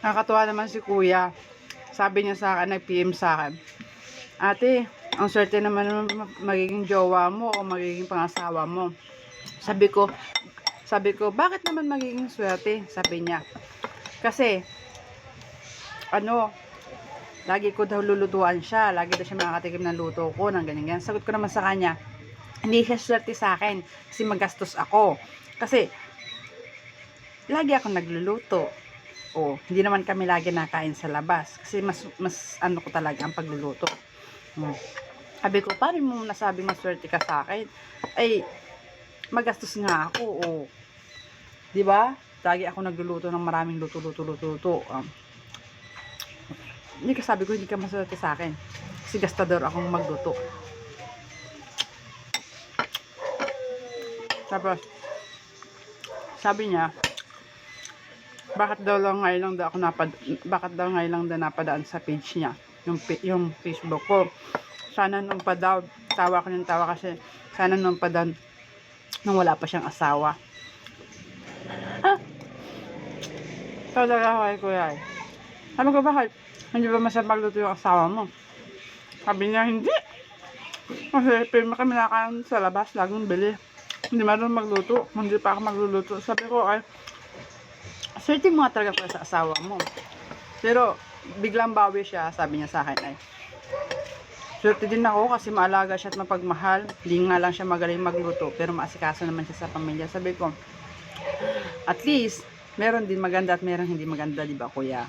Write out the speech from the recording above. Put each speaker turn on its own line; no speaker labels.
Nakakatuwa naman si kuya. Sabi niya sa akin, nag-PM sa akin, ate, ang swerte naman magiging jowa mo o magiging pangasawa mo. Sabi ko, bakit naman magiging swerte? Sabi niya, kasi, lagi ko daw lulutuan siya. Lagi daw siya makakatikim ng luto ko, ng ganyan. Sagot ko naman sa kanya, hindi siya swerte sa akin kasi magastos ako. Kasi, lagi ako nagluluto. O, hindi naman kami lagi nakain sa labas. Kasi mas ano ko talaga ang pagluluto. Sabi ko, paano mo nasabing maswerte ka sa akin? Ay, magastos nga ako. O, di ba? Lagi ako nagluluto ng maraming luto. Hindi ka, sabi ko, hindi ka maswerte sa akin. Kasi gastador akong magluto. Tapos, sabi niya, bakit daw ngayon lang daw napadaan sa page niya, yung Facebook ko. Sana nung pa daw, tawa ko ng tawa kasi, sana nung pa daw, nung wala pa siyang asawa. Talaga kay kuya. Sabi ko, bakit? Hindi ba masarap magluto yung asawa mo? Sabi niya, hindi. Kasi pirma kami nakain sa labas, laging bili. Hindi marunong magluto. Hindi pa ako magluluto. Sabi ko, ay, swerte mo nga talaga pala sa asawa mo. Pero, biglang bawi siya, sabi niya sa akin ay, swerte din ako kasi maalaga siya at mapagmahal. Hindi nga lang siya magaling magluto, pero maasikaso naman siya sa pamilya. Sabi ko, at least, meron din maganda at meron hindi maganda, di ba kuya?